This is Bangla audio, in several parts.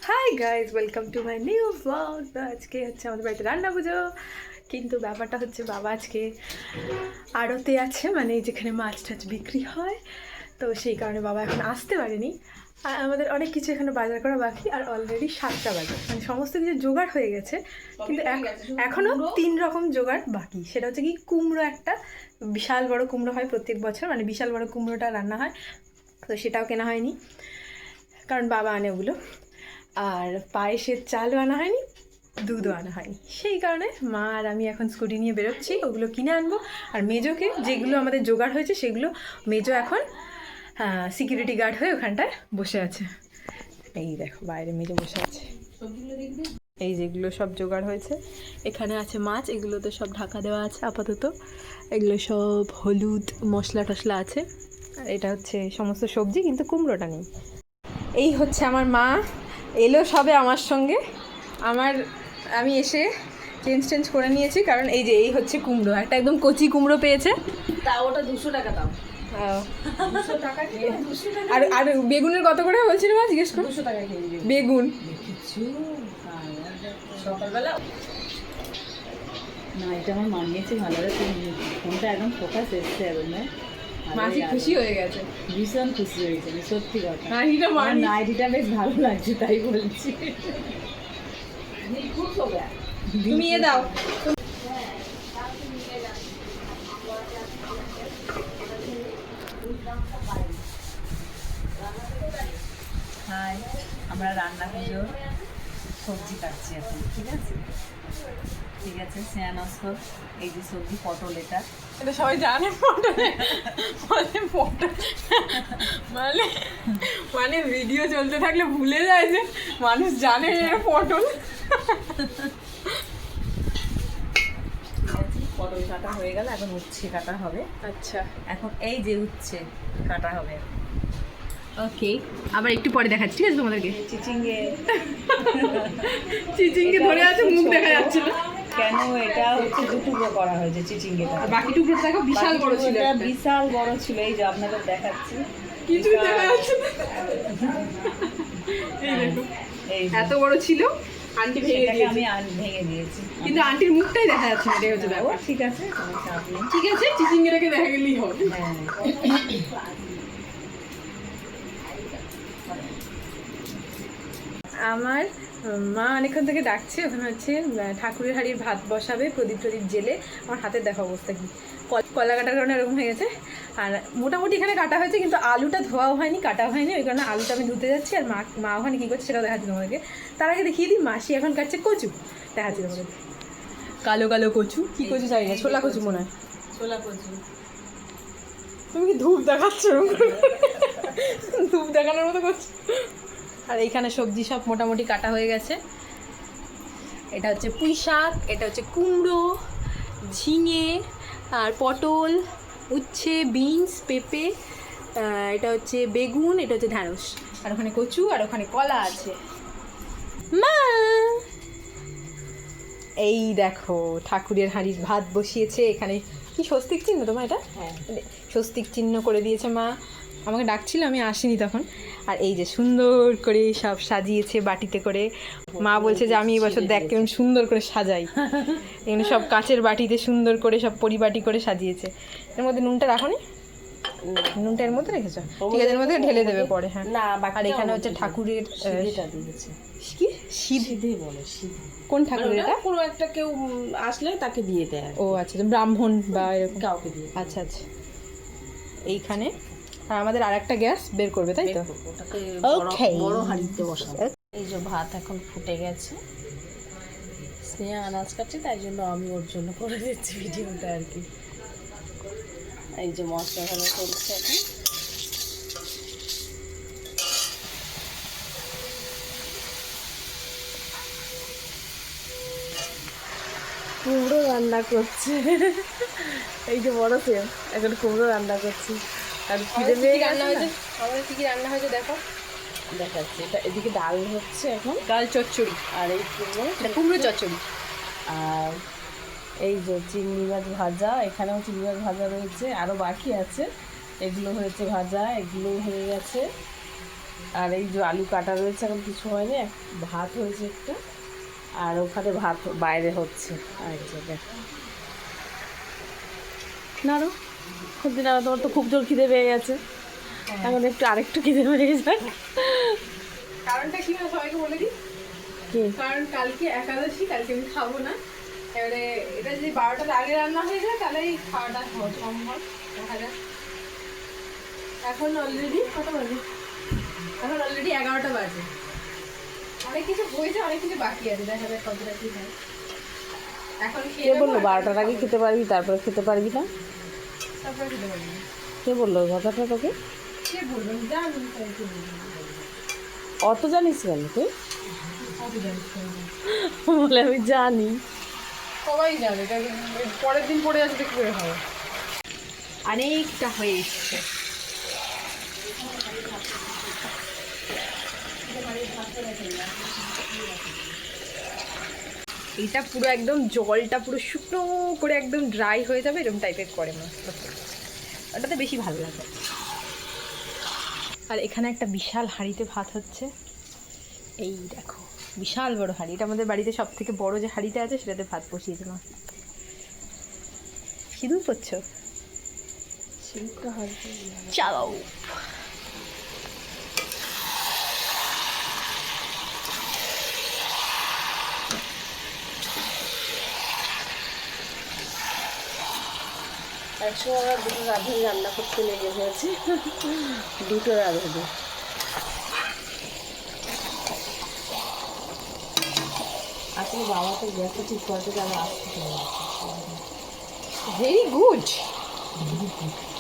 Hi guys, welcome to my new blog. তো আজকে হচ্ছে আমাদের বাড়িতে রান্না পুজো, কিন্তু ব্যাপারটা হচ্ছে বাবা আজকে আড়তে আছে, মানে যেখানে মাছ টাছ বিক্রি হয়। তো সেই কারণে বাবা এখন আসতে পারেনি। আর আমাদের অনেক কিছু এখানে বাজার করা বাকি, আর অলরেডি 7টা বাজে, মানে সমস্ত কিছু জোগাড় হয়ে গেছে, কিন্তু এখনও 3 রকম জোগাড় বাকি। সেটা হচ্ছে কি, কুমড়ো একটা বিশাল বড় কুমড়ো হয় প্রত্যেক বছর, মানে বিশাল বড় কুমড়োটা রান্না হয়, তো সেটাও কেনা হয়নি কারণ বাবা আনে ওগুলো। আর পায়েসের চালও আনা হয়নি, দুধও আনা হয়নি, সেই কারণে মা আর আমি এখন স্কুটি নিয়ে বেরোচ্ছি, ওগুলো কিনে আনবো। আর মেজোকে যেগুলো আমাদের জোগাড় হয়েছে সেগুলো, মেজো এখন সিকিউরিটি গার্ড হয়ে ওখানটায় বসে আছে। এই দেখো বাইরে মেজো বসে আছে। এই যেগুলো সব জোগাড় হয়েছে, এখানে আছে মাছ, এগুলো তো সব ঢাকা দেওয়া আছে আপাতত, এগুলো সব হলুদ মশলা টশলা আছে। আর এটা হচ্ছে সমস্ত সবজি, কিন্তু কুমড়োটা নেই। এই হচ্ছে আমার মা, এলো সবে আমার সঙ্গে। আমি এসে চেঞ্জ করে নিয়েছি, কারণ এই হচ্ছে কুমড়ো, একটা একদম কচি কুমড়ো পেয়েছে। তা ওটা 200 টাকা দাম। আর বেগুনের কত করে বলছিল মা, জিজ্ঞেস করো। 200 টাকা কেজি বেগুন সকালবেলা না, এটা আমার মানিয়েছে ভালো করে। ফোনটা একদম ফোকাস এসছে একদম। মাসি খুশি হয়ে গেছে, ভীষণ খুশি হয়েছে, সত্যি কথা। আমার নাইটিটা বেশ ভালো লাগছে, তাই বলছি। তুমি এ দাও। হাই, আমরা রান্না পুজো সবজি কাটছি এখন। ঠিক আছে ঠিক আছে, স্নেহা নস্কর। এই যে সবজি, পটল, এটা সবাই জানে মানে মানে ভিডিও চলতে থাকলে ভুলে যায় যে মানুষ জানে এটা পটল। পটল কাটা হয়ে গেল, এখন উচ্ছে কাটা হবে। আচ্ছা, এখন এই যে উচ্ছে কাটা হবে। ওকে, আবার একটু পরে দেখাচ্ছি, ঠিক আছে তোমাদেরকে। চিচিঙ্গে চিচিঙ্গে ধরে আছে, মুখ দেখা যাচ্ছে না কেন? এটা হচ্ছে 2 টুকরো করা হয়েছে চিচিঙ্গেটা। বাকি টুকরো দেখো বিশাল বড় ছিল, বিশাল বড় ছিল। এই যে আপনাদের দেখাচ্ছি, কিছু দেখা যাচ্ছে না। এই দেখো, এই এত বড় ছিল, আন্টি ভেঙে দিয়েছে। আমি ভেঙে দিয়েছি, কিন্তু আন্টির মুখটাই দেখা যাচ্ছে না, এটাই হচ্ছে ব্যাপার। ঠিক আছে, কোনো চাপ নেই। ঠিক আছে, চিচিঙ্গেটাকে দেখা গেলেই হবে। হ্যাঁ, আমার মা অনেকক্ষণ থেকে ডাকছে, ওখানে হচ্ছে ঠাকুরের হাড়ির ভাত বসাবে, প্রদীপ টদীপ জেলে। আমার হাতের দেখা অবস্থা কি, কলা কাটার কারণে এরকম হয়ে গেছে। আর মোটামুটি এখানে কাটা হয়েছে, কিন্তু আলুটা ধোয়াও হয়নি, কাটাও হয়নি, ওই কারণে আলুটা আমি ধুতে যাচ্ছি। আর মা ওখানে কী করছে সেটাও দেখাচ্ছি তোমাদেরকে। তার আগে দেখিয়ে দিই, মাসি এখন কাটছে কচু, দেখাচ্ছি তোমাদের। কালো কালো কচু, কী কচু জানি না, ছোলা কচু মনে হয়। ছোলা কচু। তুমি কি ধূপ দেখাচ্ছ? ধূপ দেখানোর মতো করছো। আর এইখানে সবজি সব মোটামুটি কাটা হয়ে গেছে। এটা হচ্ছে পুঁই শাক, এটা হচ্ছে কুমড়ো, ঝিঙে, আর পটল, উচ্ছে, বিনস, পেঁপে, এটা হচ্ছে বেগুন, এটা হচ্ছে ঢ্যাঁড়স, আর ওখানে কচু, আর ওখানে কলা আছে। মা, এই দেখো ঠাকুরের হাঁড়ির ভাত বসিয়েছে। এখানে কি স্বস্তিক চিহ্ন তোমার? এটা হ্যাঁ, স্বস্তিক চিহ্ন করে দিয়েছে মা। আমাকে ডাকছিল, আমি আসিনি তখন। আর এই যে সুন্দর করে সব সাজিয়েছে বাটিতে করে। মা বলছে যে আমি এবছর দেখ কেমন সুন্দর করে সাজাই। এখানে সব কাঁচের বাটিতে সুন্দর করে সব পরিবাটি করে সাজিয়েছে। এর মধ্যে নুনটা রাখোনি? নুনটা এর মধ্যে রেখেছো? ঠিক আছে, এর মধ্যে ঢেলে দেবে পরে। হ্যাঁ, আর এখানে হচ্ছে ঠাকুরের কি সিধে বলে, কোন ঠাকুরের এটা? কোনো একটা কেউ আসলে তাকে দিয়ে দেয়। ও আচ্ছা, ব্রাহ্মণ বা এরকম কাউকে দিয়ে। আচ্ছা আচ্ছা, এইখানে। আর আমাদের আর একটা গ্যাস বের করবে, তাই তো? ওটাকে Okay. বড় হাঁড়িতে বসাবো। এই যে ভাত এখন ফুটে গেছে, স্নেহা আনাজ কাটছে, তাই জন্য আমি ওর জন্য করে দিচ্ছি ভিডিওটা আর কি। এই যে মশলা ভালো চলছে এখন। কুমড়ো রান্না করছে, এই যে বড় সেম, এখন কুমড়ো রান্না করছি। আর খিদে পেয়ে রান্না গেছে হয়েছে, না? আমাদের কি কি রান্না হয়েছে দেখো। দেখাচ্ছি, এটা এদিকে ডাল হচ্ছে এখন, ডাল চচ্চড়ি, আর এই কুমড়ো চচ্চড়ি। আর এই যে চিংড়ি মাছ ভাজা, এখানেও চিংড়ি মাছ ভাজা রয়েছে, আরও বাকি আছে। এগুলো হয়েছে ভাজা, এগুলো হয়ে গেছে। আর এই যে আলু কাটা রয়েছে, এখন কিছু হয়নি, ভাত হয়েছে একটু, আর ওখানে ভাত বাইরে হচ্ছে। আর নাড়ো খুব দিন, তোমার তো খুব জোর খিদে পেয়ে গেছে, এখন একটু আরেকটু খিদে পেয়ে যাক। কারণটা কি না সবাইকে বলে দিই, কারণ কালকে একাদশী, কালকে আমি খাবো না। এবারে এটা যদি 12টার আগে রান্না হয়ে যায় তাহলে এই খাওয়াটা সম্ভব, দেখা যাক। এখন অলরেডি কত বাজে? এখন অলরেডি 11টা বাজে। অনেক কিছু হয়েছে, অনেক কিছু বাকি আছে, দেখা যাক কতটা কি হয়। এখন কে বললো 12টার আগে খেতে পারবি তারপরে খেতে পারবি না? তারপরে খেতে পারবি না। কে বললো কথাটা তোকে? কে বলবেন? জানি অত জানিস কেন তুই? কত জানিস? বলে আমি জানি, সবাই জানে, পরের দিন পরে আসবে কি করে হবে। অনেকটা হয়ে এসছে। এটা পুরো একদম জলটা পুরো শুকনো করে একদম ড্রাই হয়ে যাবে, এরকম টাইপের করে মাছটা, ওটাতে বেশি ভালো লাগে। আর এখানে একটা বিশাল হাঁড়িতে ভাত হচ্ছে, এই দেখো বিশাল বড় হাঁড়ি, এটা আমাদের বাড়িতে সব থেকে বড় যে হাঁড়িটা আছে সেটাতে ভাত বসিয়েছে মা। সিঁদুর করছো? চাও একসময় আমরা দুটো রাঁধুনি রান্না করতে লেগে হয়েছে, দুটো রাঁধুনি। আসলে বাবা তো গ্যাসটা ঠিক করতে তারা আসতে চলে ভেরি গুড।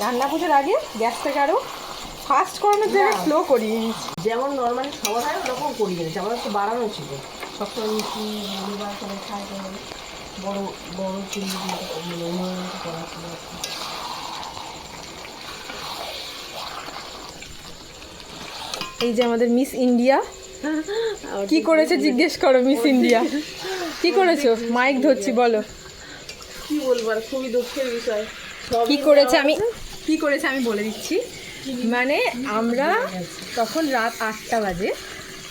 রান্না পুজোর আগে গ্যাসটাকে আরও ফাস্ট করানোর জায়গায় স্লো করিয়ে নিচ্ছি। যেমন নর্মালি খাবার হয় ওরকম করি গেছে, আমার একটু বাড়ানো ছিল, সবসময় মিষ্টি পরিবার করে খাই করে বড় বড় চিনি করা ছিল। এই যে আমাদের মিস ইন্ডিয়া কি করেছে জিজ্ঞেস করো, মিস ইন্ডিয়া কি করেছো? মাইক ধরছি, বলো কি বলবো, আর খুবই দুঃখের বিষয়। কি করেছে আমি, কি করেছে আমি বলে দিচ্ছি। মানে আমরা তখন রাত 8টা বাজে,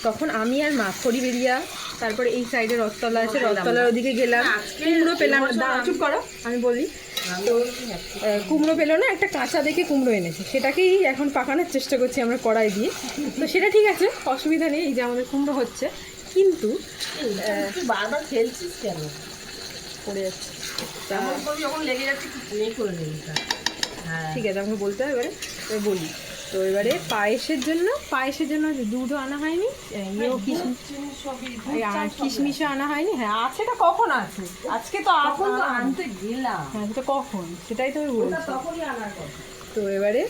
তখন আমি আর মা খড়িবেরিয়া, তারপরে এই সাইডে রথতলা আছে, রথতলার ওদিকে গেলাম, কুমড়ো পেলাম। চুপ করো আমি বলি। তো কুমড়ো পেলো না, একটা কাঁচা দেখে কুমড়ো এনেছে, সেটাকেই এখন পাকানোর চেষ্টা করছি আমরা কড়াই দিয়ে। তো সেটা ঠিক আছে, অসুবিধা নেই, এই যে আমাদের কুমড়ো হচ্ছে, কিন্তু বারবার ফেলছিস কেন? পড়ে যাচ্ছে। যখন লেগে যাচ্ছে করে নিবি। হ্যাঁ ঠিক আছে, আমাকে বলতে হবে, এবারে বলি। তো এবারে পায়েসের জন্য দুধও আনা হয়নি, ইয়েও কিশমিশও আনা হয়নি। হ্যাঁ আছে, এটা কখন আছে? আজকে তো আনতে গেলাম। হ্যাঁ সেটা কখন, সেটাই তো আমি বলছি। তখনই আনার কথা। তো এবারে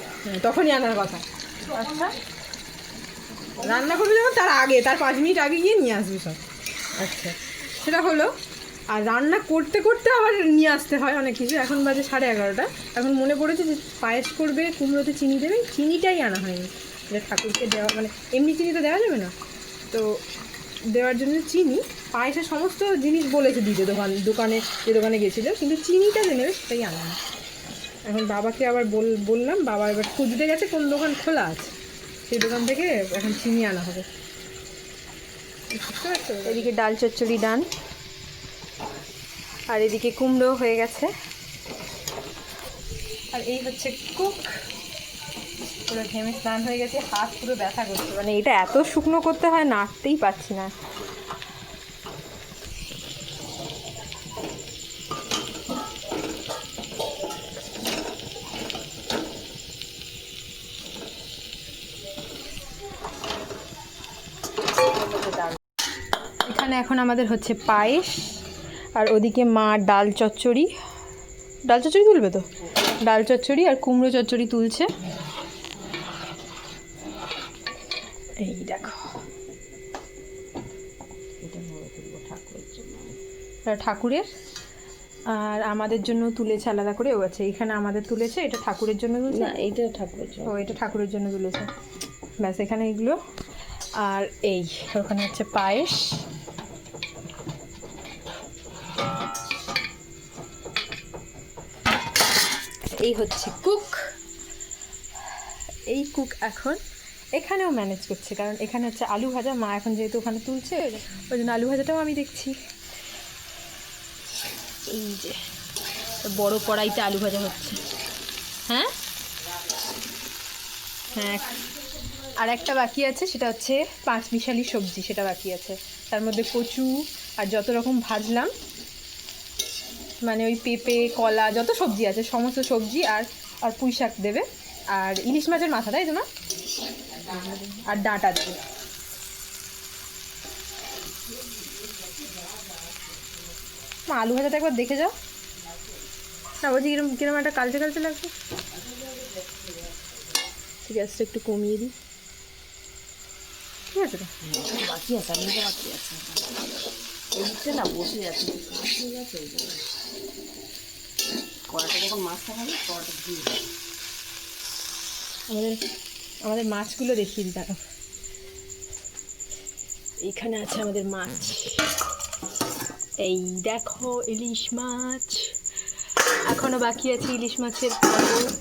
তখনই আনার কথা। আচ্ছা রান্না করবে যখন তার আগে, তার 5 মিনিট আগে গিয়ে নিয়ে আসবে সব। আচ্ছা সেটা হলো। আর রান্না করতে করতে আবার নিয়ে আসতে হয় অনেক কিছু। এখন বাজে 11:30, এখন মনে পড়েছে যে পায়েস করবে, কুমড়োতে চিনি দেবে, চিনিটাই আনা হয়নি, যে ঠাকুরকে দেওয়া, মানে এমনি চিনি তো দেওয়া যাবে না, তো দেওয়ার জন্য চিনি, পায়েসের সমস্ত জিনিস বলেছে দিতে দোকানে যে দোকানে গেছিলো, কিন্তু চিনিটা যে নেবে সেটাই আনা হয়। এখন বাবাকে আবার বললাম, বাবা এবার খুঁজতে গেছে কোন দোকান খোলা আছে, সেই দোকান থেকে এখন চিনি আনা হবে। এদিকে ডাল চচ্চড়ি ডান, আর এদিকে কুমড়ো হয়ে গেছে, আর এই হচ্ছে কুক। পুরো ঘেমে স্নান হয়ে গেছে, হাত পুরো ব্যথা করছে, মানে এটা এত শুকনো করতে হয়, নাড়তেই পারছি না। এখানে এখন আমাদের হচ্ছে পায়েস, আর ওদিকে মা ডাল চচ্চড়ি তুলবে তো, ডাল চচ্চড়ি আর কুমড়ো চচ্চড়ি তুলছে। এই দেখো ঠাকুরের, আর আমাদের জন্য তুলেছে আলাদা করে। ও আছে এখানে আমাদের তুলেছে, এটা ঠাকুরের জন্য তুলছে, এইটা ঠাকুরের জন্য। ও এটা ঠাকুরের জন্য তুলেছে, ব্যাস এখানে এগুলো। আর এই ওখানে হচ্ছে পায়েস, এই হচ্ছে কুক। এই কুক এখন এখানেও ম্যানেজ করছে, কারণ এখানে হচ্ছে আলু ভাজা, মা এখন যেহেতু ওখানে তুলছে ওই জন্য আলু ভাজাটাও আমি দেখছি। এই যে বড় কড়াইতে আলু ভাজা হচ্ছে। হ্যাঁ হ্যাঁ, আর একটা বাকি আছে, সেটা হচ্ছে পাঁচমিশালি সবজি, সেটা বাকি আছে। তার মধ্যে কচু আর যত রকম ভাজলাম, মানে ওই পেঁপে কলা যত সবজি আছে সমস্ত সবজি, আর আর পুঁই শাক দেবে, আর ইলিশ মাছের মাথা, তাই তো না, আর ডাঁটা দেবে। মা আলু ভাজাটা একবার দেখে যাও না, বলছি কিরম কিরম একটা কালচে কালচে লাগছে। গ্যাসটা একটু কমিয়ে দিই, ঠিক আছে? বাকি আছে, আমি তো বাকি আছে, এইটা না বসে যাচ্ছে, বসে যাচ্ছে ওই জন্য। কড়াটা যখন মাছটা খাবে কড়াটা দিয়ে আমাদের আমাদের মাছগুলো দেখিয়ে দিই, দাঁড়াও। এইখানে আছে আমাদের মাছ, এই দেখো ইলিশ মাছ, এখনো বাকি আছে ইলিশ মাছের পরোটা।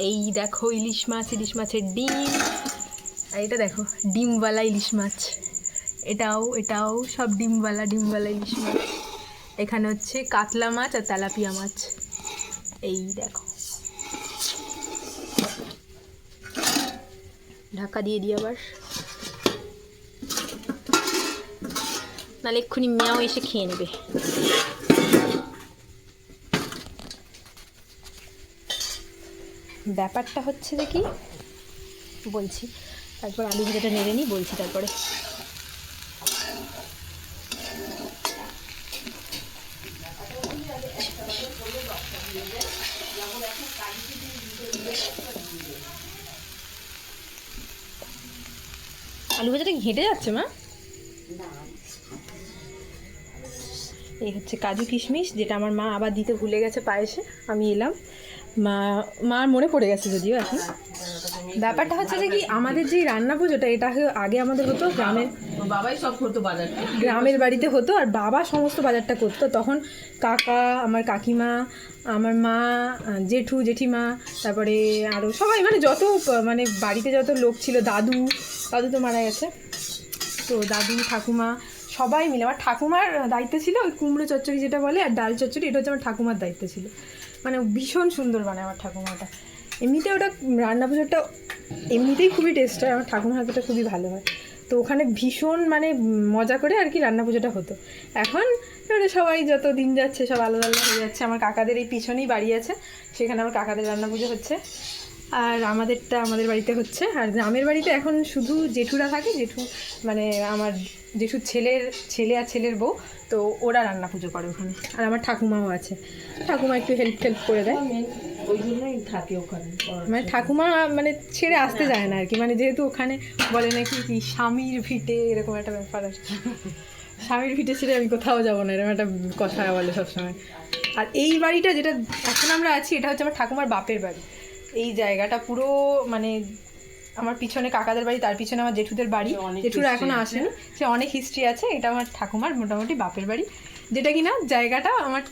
এই দেখো ইলিশ মাছ, ইলিশ মাছের ডিম, আর এটা দেখো ডিমওয়ালা ইলিশ মাছ, এটাও এটাও সব ডিমওয়ালা ইলিশ মাছ। এখানে হচ্ছে কাতলা মাছ আর তেলাপিয়া মাছ, এই দেখো। ঢাকা দিয়ে দিই আবার, নাহলে এক্ষুনি মেয়াও এসে খেয়ে নেবে। ব্যাপারটা হচ্ছে যে কি বলছি, তারপর আলু ভাজাটা নেড়ে নিই, বলছি তারপরে। আলু ভাজাটা ঘেঁটে যাচ্ছে মা। এই হচ্ছে কাজু কিশমিশ, যেটা আমার মা আবার দিতে ভুলে গেছে পায়েসে, আমি এলাম, মার মনে পড়ে গেছে যদিও এখন। ব্যাপারটা হচ্ছে যে কি, আমাদের যে রান্না পুজোটা, এটা আগে আমাদের হতো গ্রামের, বাবাই সব করতো বাজার, গ্রামের বাড়িতে হতো, আর বাবা সমস্ত বাজারটা করতো। তখন কাকা, আমার কাকিমা, আমার মা, জেঠু জেঠিমা, তারপরে আরও সবাই, মানে যত মানে বাড়িতে যত লোক ছিল, দাদু তো মারা গেছে, তো দাদু ঠাকুমা সবাই মিলে, আমার ঠাকুমার দায়িত্ব ছিল ওই কুমড়ো চচ্চড়ি যেটা বলে, আর ডাল চচ্চড়ি, এটা হচ্ছে আমার ঠাকুমার দায়িত্ব ছিল। মানে ভীষণ সুন্দর বানায় আমার ঠাকুমাটা। এমনিতে ওটা রান্না পুজোটা এমনিতেই খুবই টেস্ট হয়, আমার ঠাকুমার হাতেটা খুবই ভালো হয়। তো ওখানে ভীষণ মানে মজা করে আর কি রান্না পুজোটা হতো। এখন এবারে সবাই যত দিন যাচ্ছে সব আলাদা আলাদা হয়ে যাচ্ছে। আমার কাকাদের এই পিছনেই বাড়ি আছে, সেখানে আমার কাকাদের রান্না পুজো হচ্ছে, আর আমাদেরটা আমাদের বাড়িতে হচ্ছে। আর গ্রামের বাড়িতে এখন শুধু জেঠুরা থাকে, জেঠু মানে আমার জেঠুর ছেলে আর ছেলের বউ, তো ওরা রান্না পুজো করে ওখানে। আর আমার ঠাকুমাও আছে, ঠাকুমা একটু হেল্প করে দেয়, ওই জন্যই থাকে ওখানে। মানে ঠাকুমা মানে ছেড়ে আসতে যায় না আর কি, মানে যেহেতু ওখানে বলে নাকি কি স্বামীর ভিটে, এরকম একটা ব্যাপার আছে, স্বামীর ভিটে ছেড়ে আমি কোথাও যাবো না, এরকম একটা কথা বলে সবসময়। আর এই বাড়িটা যেটা এখন আমরা আছি, এটা হচ্ছে আমার ঠাকুমার বাপের বাড়ি। এই জায়গাটা পুরো মানে আমার পিছনে কাকাদের বাড়ি, তার পিছনে আমার জেঠুদের বাড়ি, জেঠুরা এখনো আসেনি, সে অনেক হিস্ট্রি আছে। এটা আমার ঠাকুমার মোটামুটি বাপের বাড়ি, যেটা কিনা জায়গাটা আমার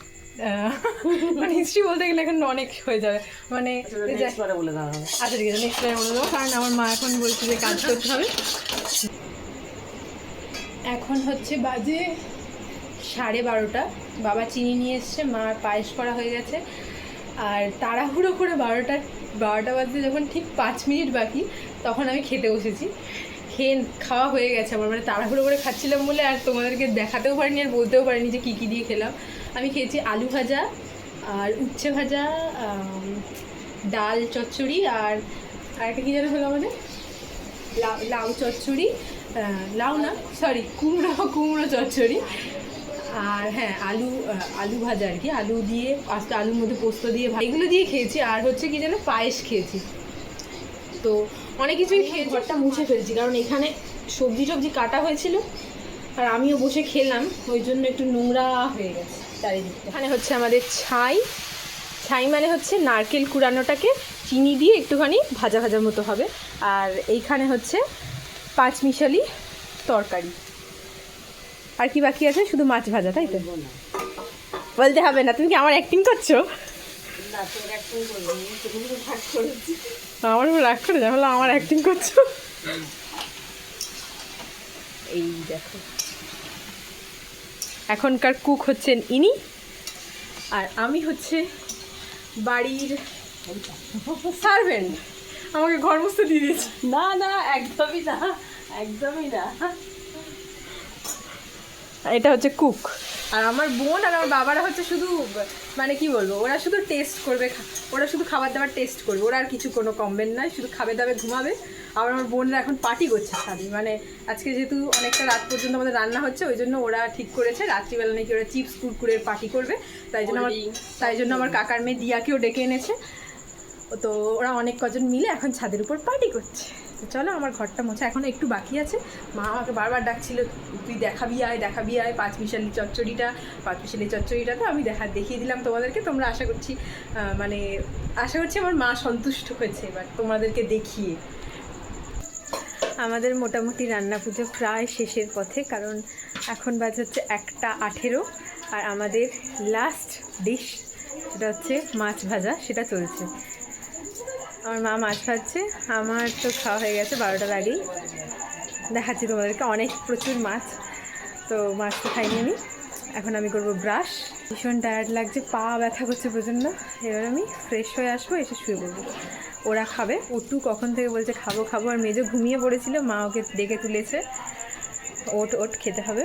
মানে হিস্ট্রি বলতে গেলে এখন অনেক হয়ে যাবে, মানে আচ্ছা ঠিক আছে নেক্সট টাইম বলে দেবো, কারণ আমার মা এখন বলছে যে কাজ করতে হবে। এখন হচ্ছে বাজে 12:30, বাবা চিনি নিয়ে এসছে, মার পায়েস করা হয়ে গেছে, আর তাড়াহুড়ো করে 12টা বাজতে যখন ঠিক 5 মিনিট বাকি, তখন আমি খেতে বসেছি। খাওয়া হয়ে গেছে আমার, মানে তাড়াহুড়ো করে খাচ্ছিলাম বলে আর তোমাদেরকে দেখাতেও পারিনি আর বলতেও পারিনি যে কী কী দিয়ে খেলাম। আমি খেয়েছি আলু ভাজা আর উচ্ছে ভাজা, ডাল চচ্চড়ি, আর একটা কী যেন হলো আমাদের লাউ চচ্চড়ি, লাউ না সরি কুমড়ো চচ্চড়ি, আর হ্যাঁ আলু ভাজা আর কি, আলু দিয়ে আলুর মধ্যে পোস্ত দিয়ে এগুলো দিয়ে খেয়েছি। আর হচ্ছে কি যেন পায়েস খেয়েছি। তো অনেক কিছুই খেয়ে ঘরটা মুছে ফেলছি, কারণ এখানে সবজি কাটা হয়েছিল আর আমিও বসে খেলাম, ওই জন্য একটু নোংরা হয়ে গেছে চারিদিকটা। এখানে হচ্ছে আমাদের ছাই মানে হচ্ছে নারকেল কুড়ানোটাকে চিনি দিয়ে একটুখানি ভাজা ভাজার মতো হবে। আর এইখানে হচ্ছে পাঁচমিশালি তরকারি। আর কি বাকি আছে? শুধু মাছ ভাজা, তাই তো? বলতে হবে না, তুমি কি আমার অ্যাক্টিং করছো? না তোর অ্যাক্টিং করবি, তুমি তো ভাগ করেছি। আমার উপর রাগ করে যাবো, আমার অ্যাক্টিং করছো। এই দেখো এখনকার কুক হচ্ছেন ইনি, আর আমি হচ্ছে বাড়ির সার্ভেন্ট। আমাকে ঘর মুছতে দিয়ে দিয়েছে। না না একদমই না, একদমই না। এটা হচ্ছে কুক, আর আমার বোন আর আমার বাবারা হচ্ছে শুধু মানে কি বলবো, ওরা শুধু টেস্ট করবে, ওরা শুধু খাবার দাবার টেস্ট করবে, ওরা আর কিছু কোনো কমবেন নয়, শুধু খাবে দাবে ঘুমাবে। আবার আমার বোনরা এখন পার্টি করছে সাথে, মানে আজকে যেহেতু অনেকটা রাত পর্যন্ত আমাদের রান্না হচ্ছে, ওই জন্য ওরা ঠিক করেছে রাত্রিবেলা নাকি ওরা চিপস কুরকুরের পার্টি করবে। তাই জন্য আমার কাকার মেয়ে দিয়াকেও ডেকে এনেছে। তো ওরা অনেক কজন মিলে এখন ছাদের উপর পার্টি করছে। তো চলো আমার ঘরটা মোছা এখনও একটু বাকি আছে। মা আমাকে বারবার ডাকছিল, তুই দেখাবি আয় পাঁচমিশালি চচ্চড়িটা। তো আমি দেখিয়ে দিলাম তোমাদেরকে। তোমরা আশা করছি আমার মা সন্তুষ্ট হয়েছে এবার তোমাদেরকে দেখিয়ে। আমাদের মোটামুটি রান্না পুজো প্রায় শেষের পথে, কারণ এখন বাজে হচ্ছে 1:18, আর আমাদের লাস্ট ডিশ সেটা হচ্ছে মাছ ভাজা, সেটা চলছে। আমার মা মাছ ভাজছে, আমার তো খাওয়া হয়ে গেছে 12টার আগেই। দেখাচ্ছি তোমাদেরকে, প্রচুর মাছ। তো মাছ তো খাইনি আমি। এখন আমি করবো ব্রাশ। ভীষণ টায়ার্ড লাগছে, পা ব্যথা করছে প্রচণ্ড। এবার আমি ফ্রেশ হয়ে আসবো, এসে শুয়ে পড়বো। ওরা খাবে, ওটু কখন থেকে বলছে খাবো, আর মেজো ঘুমিয়ে পড়েছিল, মা ওকে ডেকে তুলেছে, ওট খেতে হবে।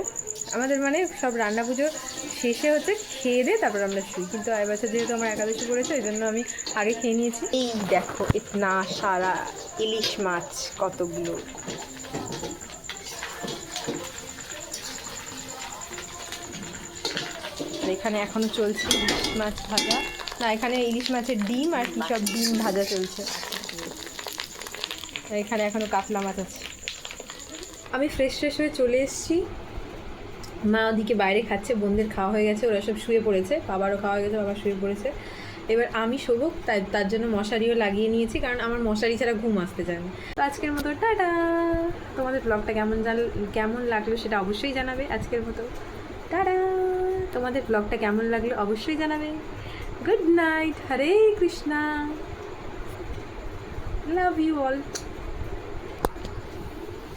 আমাদের মানে সব রান্না পুজো শেষে হচ্ছে খেয়ে দিয়ে তারপর আমরা শুই, কিন্তু এবছর যেহেতু আমার একাদশী পড়েছে ওই জন্য আমি আগে খেয়ে নিয়েছি। এই দেখো ইতনা সারা ইলিশ মাছ, কতগুলো। এখানে এখনো চলছে ইলিশ মাছ ভাজা, না এখানে ইলিশ মাছের ডিম আর কি সব ডিম ভাজা চলছে। এখানে এখনো কাতলা মাছ আছে। আমি ফ্রেশ হয়ে চলে এসেছি। মা ওদিকে বাইরে খাচ্ছে, বোনদের খাওয়া হয়ে গেছে, ওরা সব শুয়ে পড়েছে, বাবারও খাওয়া হয়ে গেছে, বাবা শুয়ে পড়েছে। এবার আমি শোবো, তার জন্য মশারিও লাগিয়ে নিয়েছি, কারণ আমার মশারি ছাড়া ঘুম আসতে চায় না। তো আজকের মতো টাটা। তোমাদের ব্লগটা কেমন লাগলো সেটা অবশ্যই জানাবে। আজকের মতো টাটা। তোমাদের ব্লগটা কেমন লাগলো অবশ্যই জানাবে। Good night, Hare Krishna, love you all.